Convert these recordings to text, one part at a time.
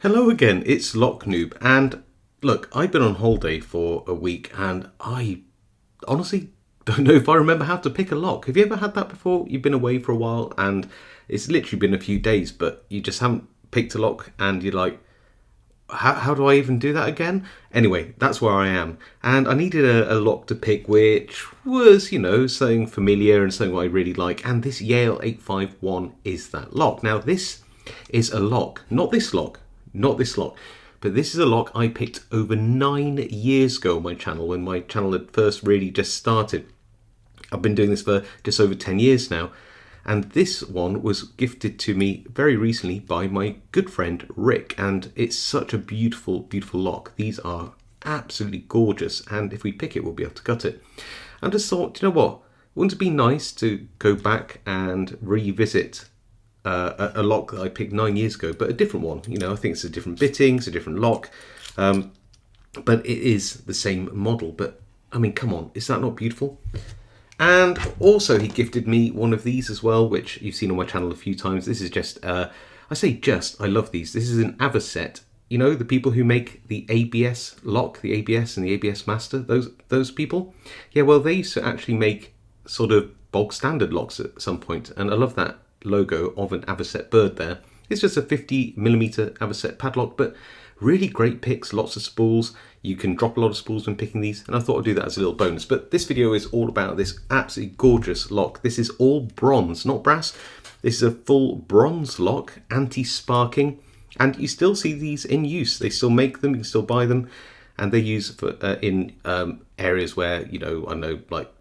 Hello again, it's Noob, and look, I've been on holiday for a week and I honestly don't know if I remember how to pick a lock. Have you ever had that before? You've been away for a while and it's literally been a few days, but you just haven't picked a lock and you're like, how do I even do that again? Anyway, that's where I am. And I needed a lock to pick which was, something familiar and something I really like. And this Yale 851 is that lock. Now, this is a lock, not this lock, but this is a lock I picked over 9 years ago on my channel when my channel had first really just started. I've been doing this for just over 10 years now. And this one was gifted to me very recently by my good friend Rake, and it's such a beautiful, beautiful lock. These are absolutely gorgeous, and if we pick it, we'll be able to cut it. I just thought, you know what? Wouldn't it be nice to go back and revisit a lock that I picked 9 years ago, but a different one? I think it's a different bitting, it's a different lock, but it is the same model. But I mean, come on, is that not beautiful? And also he gifted me one of these as well, which you've seen on my channel a few times. This is just, I love these. This is an Avocet. You know, the people who make the ABS lock, the ABS and the ABS Master, those people? Yeah, well, they used to actually make sort of bog standard locks at some point. And I love that logo of an Avocet bird there. It's just a 50mm Avocet padlock, but really great picks, lots of spools. You can drop a lot of spools when picking these, and I thought I'd do that as a little bonus. But this video is all about this absolutely gorgeous lock. This is all bronze, not brass. This is a full bronze lock, anti-sparking, and you still see these in use. They still make them, you can still buy them, and they're used for, in areas where, I know, like,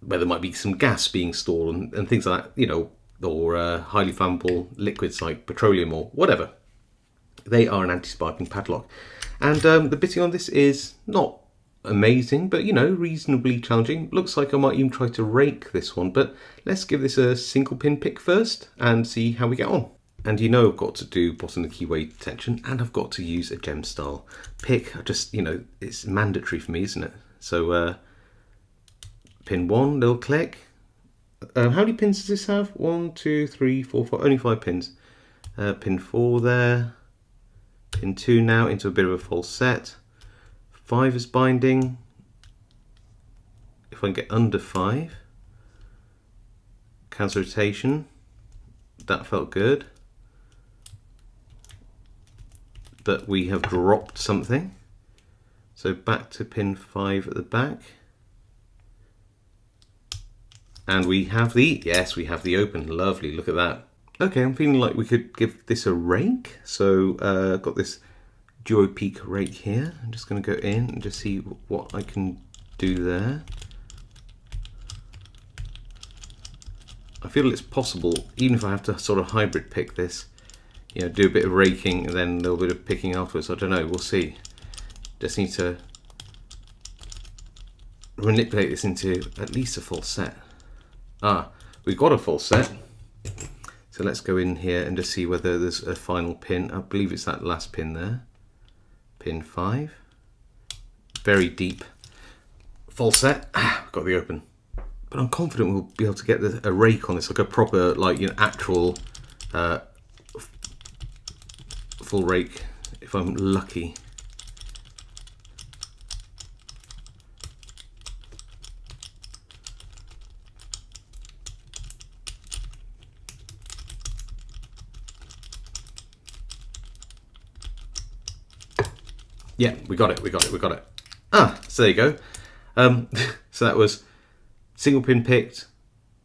where there might be some gas being stored and things like that, or highly flammable liquids like petroleum or whatever. They are an anti-sparking padlock. And the bitting on this is not amazing, but reasonably challenging. Looks like I might even try to rake this one, but let's give this a single pin pick first and see how we get on. And I've got to do bottom of the keyway detection, and I've got to use a gem style pick. I just, it's mandatory for me, isn't it? So pin 1, little click. How many pins does this have? 1, 2, 3, 4, 5, only 5 pins. Pin 4 there. Pin 2 now into a bit of a false set. 5 is binding. If I can get under 5. Cancel rotation. That felt good. But we have dropped something. So back to pin 5 at the back. And we have we have the open. Lovely, look at that. Okay, I'm feeling like we could give this a rake. So I've got this duo peak rake here. I'm just going to go in and just see what I can do there. I feel it's possible, even if I have to sort of hybrid pick this, do a bit of raking and then a little bit of picking afterwards. I don't know, we'll see. Just need to manipulate this into at least a full set. We've got a full set. So let's go in here and just see whether there's a final pin. I believe it's that last pin there. Pin 5. Very deep. Full set. Got the open. But I'm confident we'll be able to get a rake on this, like a proper, actual full rake, if I'm lucky. Yeah, we got it. So there you go. So that was single pin picked,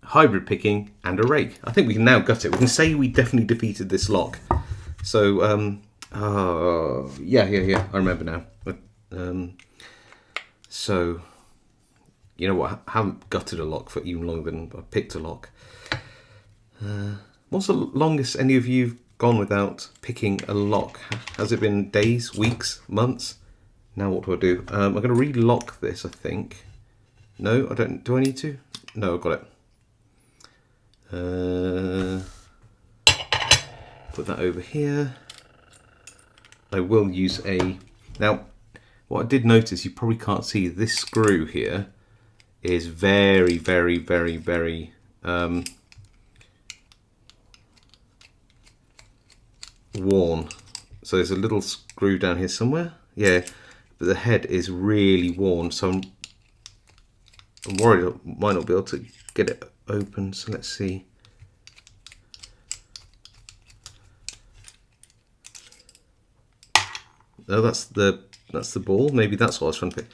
hybrid picking, and a rake. I think we can now gut it. We can say we definitely defeated this lock. So, yeah, I remember now. So, you know what? I haven't gutted a lock for even longer than I picked a lock. What's the longest any of you've gone without picking a lock? Has it been days, weeks, months? Now what do I do? I'm going to relock this, I think. No, I don't. Do I need to? No, I've got it. Put that over here. I will use a... Now, what I did notice, you probably can't see, this screw here is very, very, very, very worn. So there's a little screw down here somewhere. Yeah, but the head is really worn, so I'm worried I might not be able to get it open. So let's see. Oh, that's the ball. Maybe that's what I was trying to pick.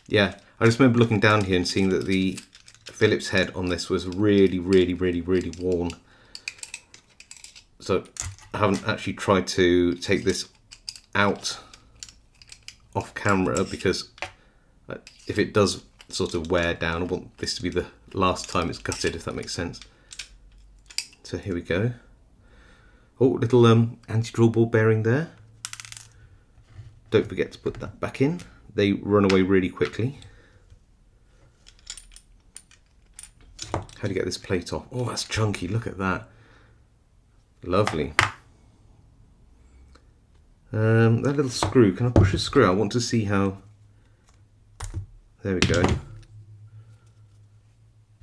Yeah, I just remember looking down here and seeing that the Phillips head on this was really worn. So I haven't actually tried to take this out off camera, because if it does sort of wear down, I want this to be the last time it's gutted, if that makes sense. So here we go. Oh, little anti-drill ball bearing there. Don't forget to put that back in. They run away really quickly. How do you get this plate off? Oh, that's chunky, look at that. Lovely. That little screw, can I push a screw? I want to see how... There we go.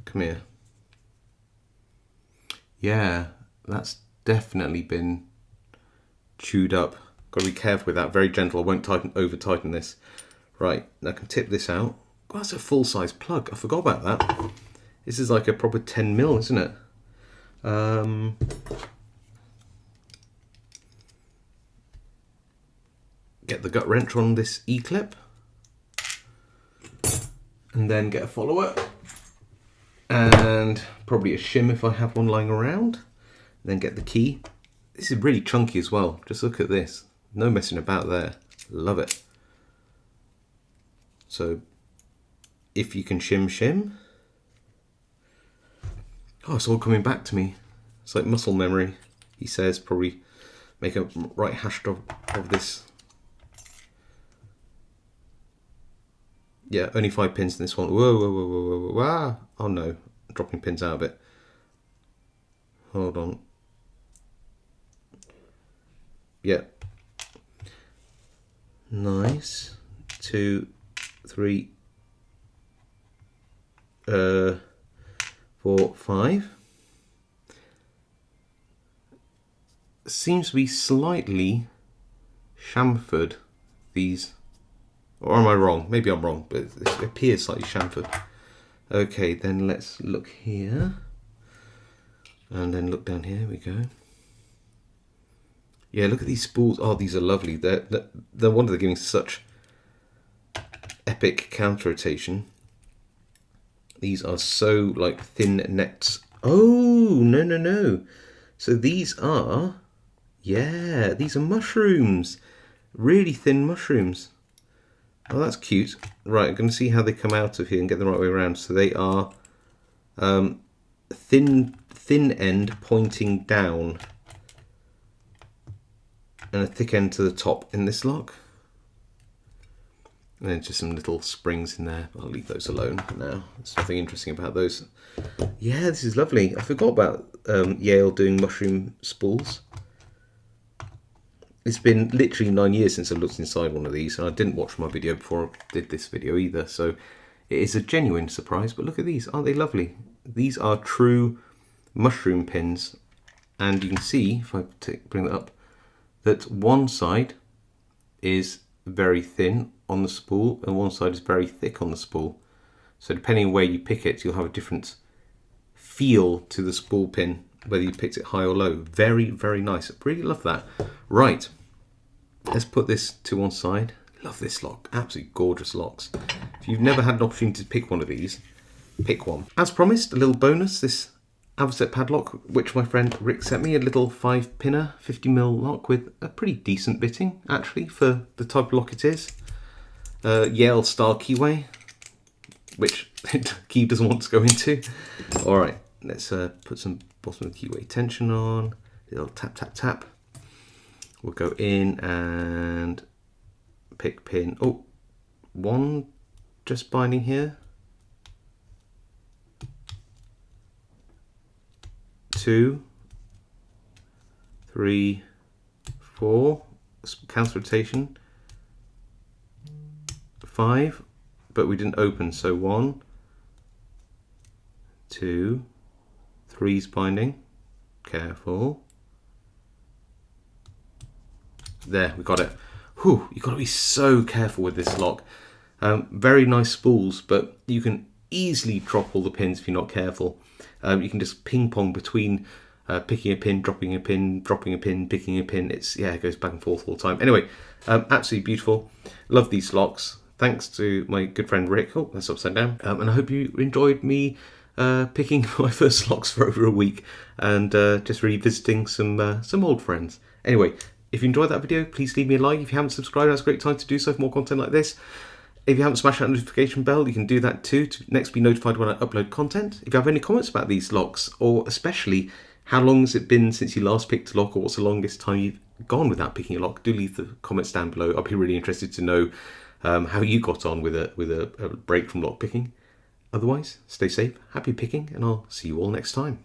Come here. Yeah, that's definitely been chewed up. Got to be careful with that, very gentle. I won't over tighten this. Right, now I can tip this out. Oh, that's a full size plug, I forgot about that. This is like a proper 10mm, isn't it? Get the gut wrench on this E-clip. And then get a follower. And probably a shim if I have one lying around. Then get the key. This is really chunky as well. Just look at this. No messing about there. Love it. So, if you can shim. Oh, it's all coming back to me. It's like muscle memory. He says probably make a right hash of this. Yeah, only 5 pins in this one. Whoa. Ah. Oh no, I'm dropping pins out of it. Hold on. Yeah. Nice. 2, 3, 4, 5. Seems to be slightly chamfered, these. Or am I wrong? Maybe I'm wrong, but it appears slightly chamfered. Okay, then let's look here. And then look down here, we go. Yeah, look at these spools. Oh, these are lovely. They're wonder they're giving such epic counter rotation. These are so like thin nets. Oh, no. So these are, yeah, these are mushrooms. Really thin mushrooms. Oh, that's cute. Right, I'm going to see how they come out of here and get the right way around. So they are thin end pointing down and a thick end to the top in this lock. And then just some little springs in there. I'll leave those alone for now. There's nothing interesting about those. Yeah, this is lovely. I forgot about Yale doing mushroom spools. It's been literally 9 years since I looked inside one of these, and I didn't watch my video before I did this video either, so it is a genuine surprise. But look at these, aren't they lovely? These are true mushroom pins, and you can see, if I bring that up, that one side is very thin on the spool and one side is very thick on the spool. So depending on where you pick it, you'll have a different feel to the spool pin, whether you picked it high or low. Very nice. I really love that. Right, let's put this to one side. Love this lock, absolutely gorgeous locks. If you've never had an opportunity to pick one of these, pick one. As promised, a little bonus, this Avocet padlock, which my friend Rick sent me, a little 5-pinner 50mm lock with a pretty decent bitting actually for the type of lock it is. Yale style keyway, which key doesn't want to go into. Alright, let's put some bottom of the keyway tension on, a little tap. We'll go in and pick pin, oh, one just binding here. 2, 3, 4, counter rotation, 5, but we didn't open, so 1, 2, 3's binding, careful, there, we got it. Whew, you've got to be so careful with this lock. Very nice spools, but you can easily drop all the pins if you're not careful. You can just ping pong between picking a pin, dropping a pin, dropping a pin, picking a pin. It goes back and forth all the time. Anyway, absolutely beautiful. Love these locks. Thanks to my good friend Rick. Oh, that's upside down. And I hope you enjoyed me picking my first locks for over a week and just revisiting some old friends. Anyway, if you enjoyed that video, please leave me a like. If you haven't subscribed, that's a great time to do so for more content like this. If you haven't smashed that notification bell, you can do that too to next be notified when I upload content. If you have any comments about these locks, or especially how long has it been since you last picked a lock, or what's the longest time you've gone without picking a lock, do leave the comments down below. I'll be really interested to know how you got on with a break from lock picking. Otherwise, stay safe, happy picking, and I'll see you all next time.